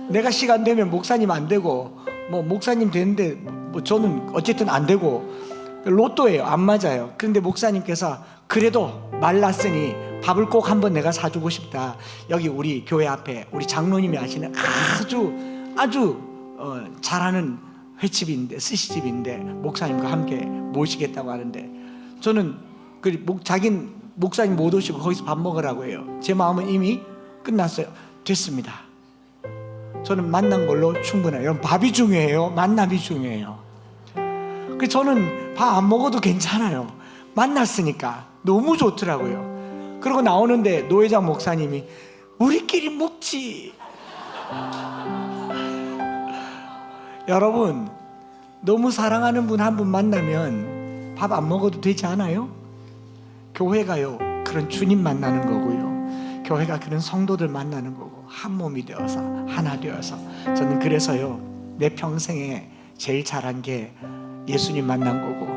내가 시간 되면 목사님 안 되고 목사님 되는데 저는 어쨌든 안 되고 로또예요. 안 맞아요. 그런데 목사님께서 그래도 말랐으니 밥을 꼭 한번 내가 사주고 싶다. 여기 우리 교회 앞에 우리 장로님이 하시는 아주 잘하는 횟집인데 스시집인데 목사님과 함께 모시겠다고 하는데 저는 자긴 목사님 못 오시고 거기서 밥 먹으라고 해요. 제 마음은 이미 끝났어요. 됐습니다. 저는 만난 걸로 충분해요. 여러분 밥이 중요해요? 만남이 중요해요? 그래서 저는 밥 안 먹어도 괜찮아요. 만났으니까 너무 좋더라고요. 그러고 나오는데 노회장 목사님이 우리끼리 먹지. 여러분 너무 사랑하는 분 한 분 만나면 밥 안 먹어도 되지 않아요? 교회가요 그런 주님 만나는 거고요. 교회가 그런 성도들 만나는 거고, 한 몸이 되어서, 하나 되어서. 저는 그래서요, 내 평생에 제일 잘한 게 예수님 만난 거고,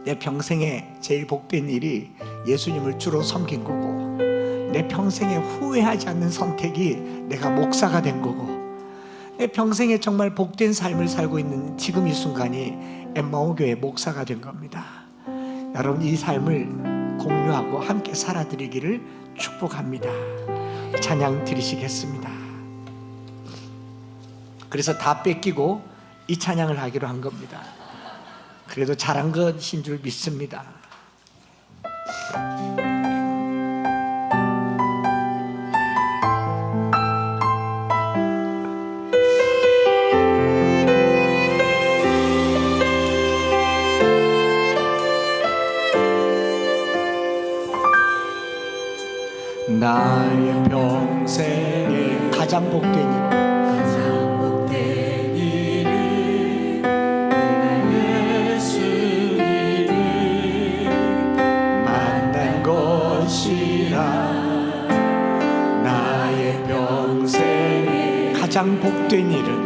내 평생에 제일 복된 일이 예수님을 주로 섬긴 거고, 내 평생에 후회하지 않는 선택이 내가 목사가 된 거고, 내 평생에 정말 복된 삶을 살고 있는 지금 이 순간이 엠마오교회 목사가 된 겁니다. 여러분, 이 삶을 공유하고 함께 살아드리기를 축복합니다. 찬양 드리시겠습니다. 그래서 다 뺏기고 이 찬양을 하기로 한 겁니다. 그래도 잘한 것인 줄 믿습니다. 나의 평생에 가장 복된 일은 내가 예수님을 만난 것이라. 나의 평생에 가장 복된 일은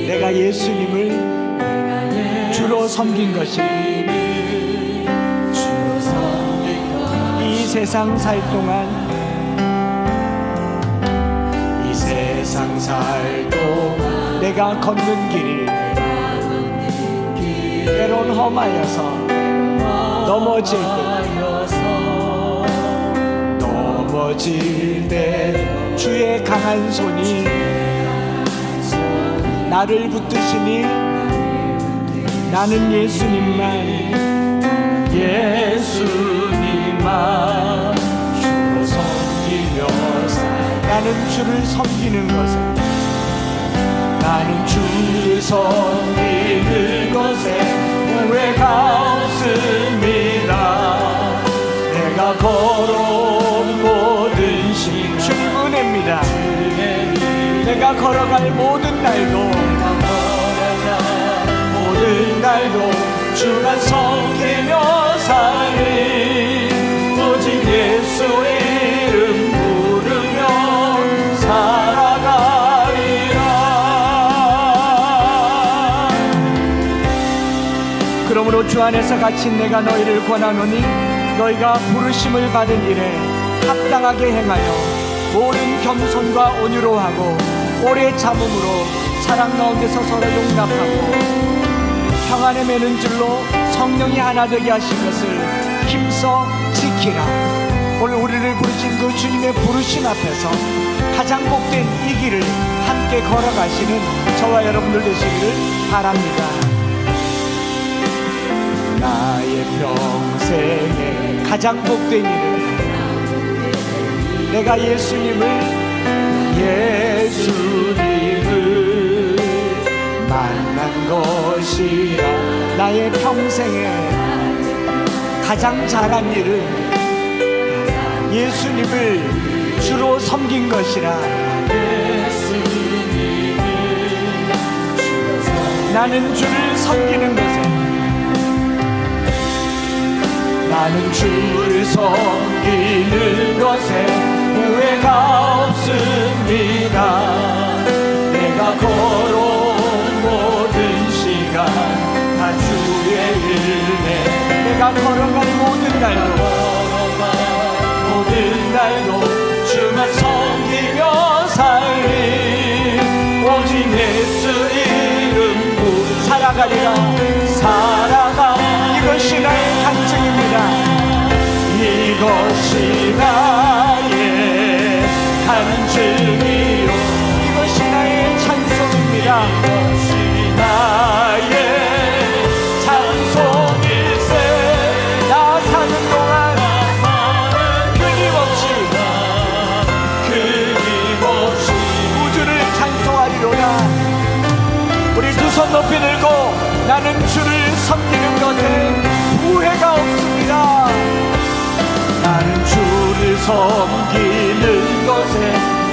내가 예수님을 주로 섬긴 것이라. 세상 살 동안, 이 세상 살 동안 내가 걷는 길이 때론 험하여서 넘어질 때 주의 강한 손이 나를 붙드시니 나는 예수님만 주로 섬기며 나는 주를 섬기는 것에, 나는 주를 섬기는 것에 후회가 없습니다. 내가 걸어온 모든 시간 주님 은혜입니다. 내가 걸어갈 모든 날도 주만 섬기며 살리. 오직 예수의 이름 부르며 살아가리라. 그러므로 주 안에서 갇힌 내가 너희를 권하노니 너희가 부르심을 받은 일에 합당하게 행하여 모든 겸손과 온유로 하고 오래 참음으로 사랑 가운데서 서로 용납하고 평안에 매는 줄로 성령이 하나 되게 하신 것을 힘써 지키라. 오늘 우리를 부르신 그 주님의 부르심 앞에서 가장 복된 이 길을 함께 걸어가시는 저와 여러분들 되시기를 바랍니다. 나의 평생에 가장 복된 일은 내가 예수님을 만난 것이라. 나의 평생에 가장 잘한 일은 예수님을 주로 섬긴 것이라. 나는 주를 섬기는 것에, 나는 주를 섬기는 것에 후회가 없습니다. 내가 걸어온 모든 시간 다 주의 은혜, 내가 걸어갈 모든 날도 주만 섬기며 살리. 오직 예수 이름 살아가리라. 이것이 나의 간증입니다. 이것이 나의 간증이요, 이것이 나의 찬송입니다. 이것이 나의 찬송일세. 나 사는 동안 끊임없이 우주를 찬송하리로다. 우리 두 손 높이 들고 나는 주를 섬기는 것에 후회가 없습니다. 나는 주를 섬기는 것에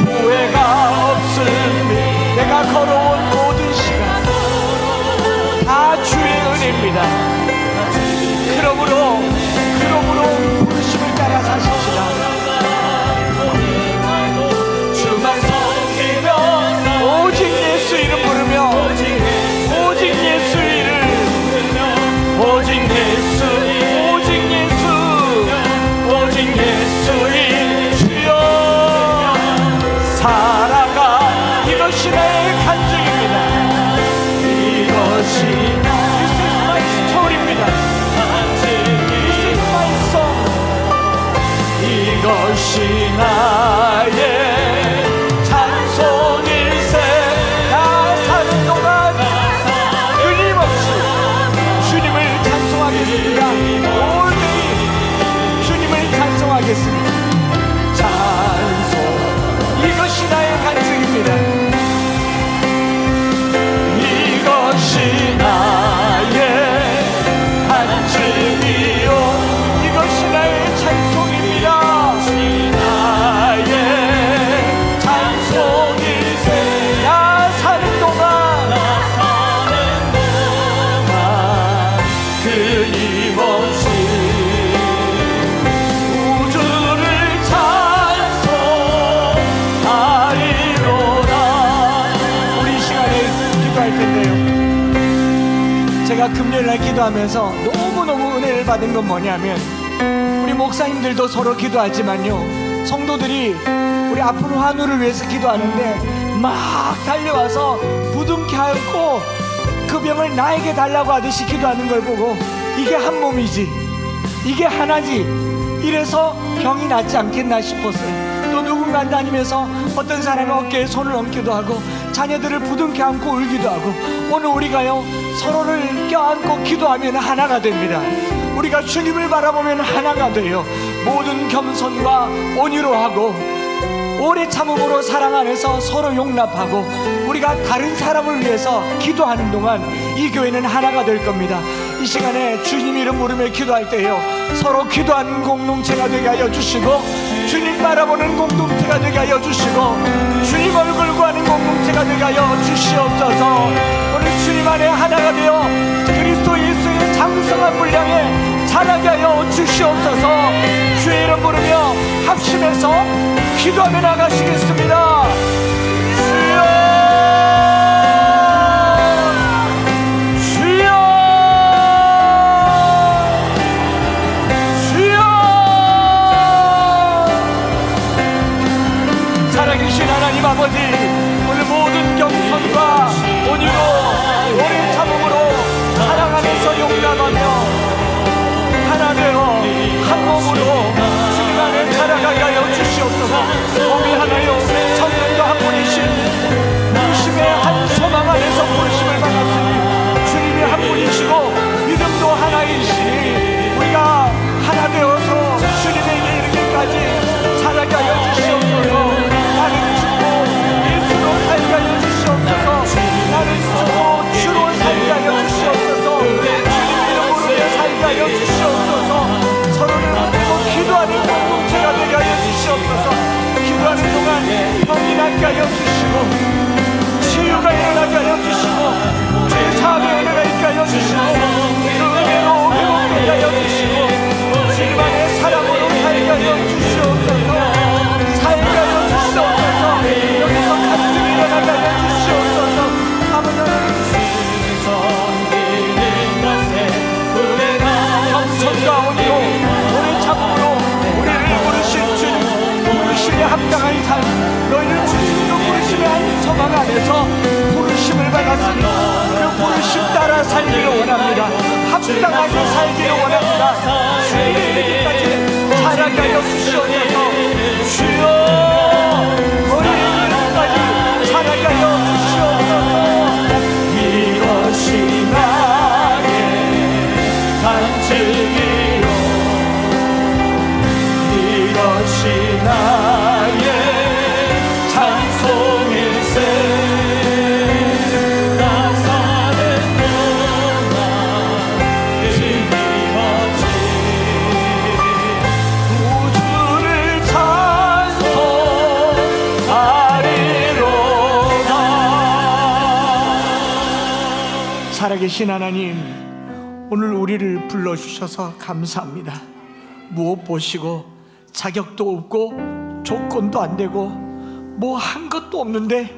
후회가 없습니다. 내가 걸어온 모든 시간 다 주의 은혜입니다. 그러므로 부르심을 따라 사십시다. 기도할 텐데요, 제가 금요일날 기도하면서 너무너무 은혜를 받은 건 뭐냐면, 우리 목사님들도 서로 기도하지만요, 성도들이 우리 아픈 환우를 위해서 기도하는데 막 달려와서 부둥켜 안고 그 병을 나에게 달라고 하듯이 기도하는 걸 보고, 이게 한 몸이지, 이게 하나지, 이래서 병이 낫지 않겠나 싶었어요. 또 누군가 다니면서 어떤 사람의 어깨에 손을 얹기도 하고 자녀들을 부둥켜 안고 울기도 하고, 오늘 우리가요 서로를 껴안고 기도하면 하나가 됩니다. 우리가 주님을 바라보면 하나가 돼요. 모든 겸손과 온유로 하고 오래 참음으로 사랑 안에서 서로 용납하고 우리가 다른 사람을 위해서 기도하는 동안 이 교회는 하나가 될 겁니다. 이 시간에 주님 이름 부르며 기도할 때요, 서로 기도하는 공동체가 되게 하여 주시고, 주님 바라보는 공동체가 되게 하여 주시고, 주님 얼굴 구하는 공동체가 되게 하여 주시옵소서. 오늘 주님 안에 하나가 되어 그리스도 예수의 장성한 분량에 자라게 하여 주시옵소서. 주의 이름 부르며 합심해서 기도하며 나가시겠습니다. 주여, 주여, 주여. 살아계신 하나님 아버지, 오늘 모든 겸손과 온유로 오래 참음으로 사랑 안에서 용납하며 하나 되어 한 몸으로 주님 안에 살아가게 하여 주시옵소서. 몸이 하나요 성령도 한 분이신 부르심의 한 소망 안에서 부르심을 받았으니 주님이 한 분이시고 믿음도 하나이시니 우리가 하나 되어서 주님에게 이르기까지 살아가게 하여 주시옵소서. 나는 죽고 예수로 살게 하여 주시옵소서. 나는 죽고 주로 살게 하여 주시옵소서. 주님 이름으로 살게 하여 주시옵소서. 서로를 보내고 기도하는 공동체가 되게 하여 주시옵소서. 기도하는 동안 병이 낫게 하여 주시고, 치유가 일어나게 하여 주시고, 죄 사함의 은혜가 있게 하여 주시고, 그 은혜로 회복되게 하여 주시고, 주님 안에 사랑으로 살게 하여 주시옵소서. 살게 하여 주시옵소서. 여기서 가슴이 일어나게 하여 주시옵소서. 아버지, 겸손과 온유로 오래 참음으로 우리를 부르신 주님, 부르심에 합당한 삶, 너희를 부르시는 그 부르심의 한 소망 안에서 부르심을 받았으니 그 부르심 따라 살기를 원합니다. 합당하게 살기를 원합니다. 주님의 이르기까지 자라게 하여 주시옵소서. 주여, 우리의 이름까지 자라게 하여 주시옵소서. 이것이 나의 간증이요, 이것이 나의 찬송일세. 나 사는 동안 힘입었지. 구주를 찬송하리로다. 살아계신 하나님, 오늘 우리를 불러주셔서 감사합니다. 무엇 보시고 자격도 없고 조건도 안 되고 뭐 한 것도 없는데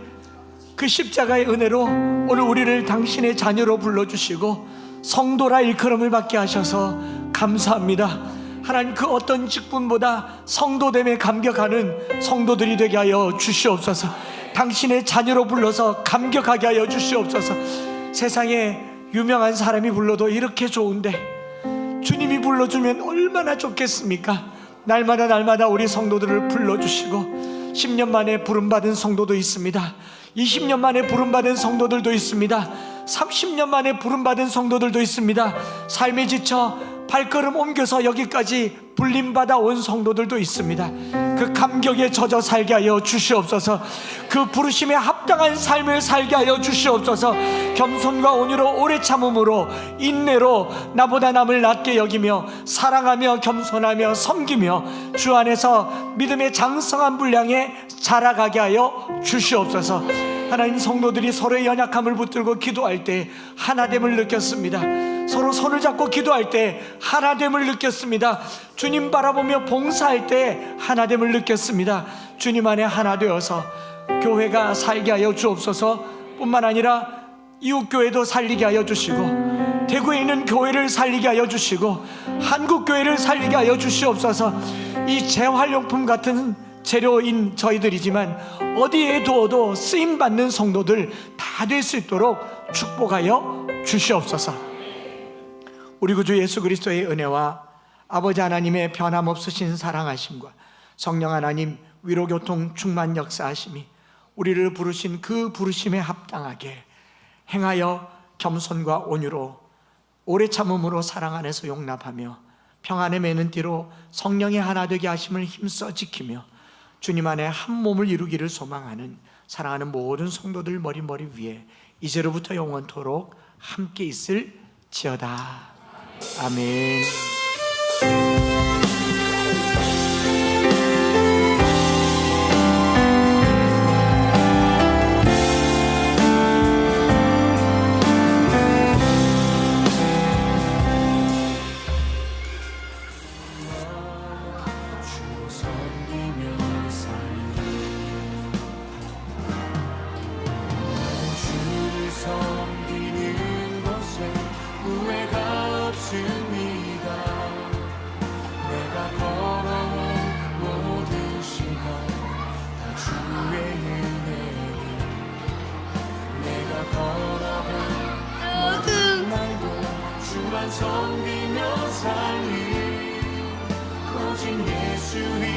그 십자가의 은혜로 오늘 우리를 당신의 자녀로 불러주시고 성도라 일컬음을 받게 하셔서 감사합니다. 하나님, 그 어떤 직분보다 성도됨에 감격하는 성도들이 되게 하여 주시옵소서. 당신의 자녀로 불러서 감격하게 하여 주시옵소서. 세상에 유명한 사람이 불러도 이렇게 좋은데 주님이 불러주면 얼마나 좋겠습니까? 날마다 우리 성도들을 불러주시고 10년 만에 부름받은 성도도 있습니다. 20년 만에 부름받은 성도들도 있습니다. 30년 만에 부름받은 성도들도 있습니다. 삶에 지쳐 발걸음 옮겨서 여기까지 불림받아 온 성도들도 있습니다. 그 감격에 젖어 살게 하여 주시옵소서. 그 부르심에 합당한 삶을 살게 하여 주시옵소서. 겸손과 온유로 오래 참음으로 인내로 나보다 남을 낮게 여기며 사랑하며 겸손하며 섬기며 주 안에서 믿음의 장성한 분량에 자라가게 하여 주시옵소서. 하나님, 성도들이 서로의 연약함을 붙들고 기도할 때 하나됨을 느꼈습니다. 서로 손을 잡고 기도할 때 하나됨을 느꼈습니다. 주님 바라보며 봉사할 때 하나됨을 느꼈습니다. 주님 안에 하나 되어서 교회가 살게 하여 주옵소서. 뿐만 아니라 이웃교회도 살리게 하여 주시고, 대구에 있는 교회를 살리게 하여 주시고, 한국교회를 살리게 하여 주시옵소서. 이 재활용품 같은 재료인 저희들이지만 어디에 두어도 쓰임받는 성도들 다 될 수 있도록 축복하여 주시옵소서. 우리 구주 예수 그리스도의 은혜와 아버지 하나님의 변함없으신 사랑하심과 성령 하나님 위로교통 충만 역사하심이 우리를 부르신 그 부르심에 합당하게 행하여 겸손과 온유로 오래 참음으로 사랑 안에서 용납하며 평안에 매는 띠로 성령의 하나 되게 하심을 힘써 지키며 주님 안에 한 몸을 이루기를 소망하는 사랑하는 모든 성도들 머리 위에 이제로부터 영원토록 함께 있을지어다. 아멘. 섬기며 살리 오직 예수의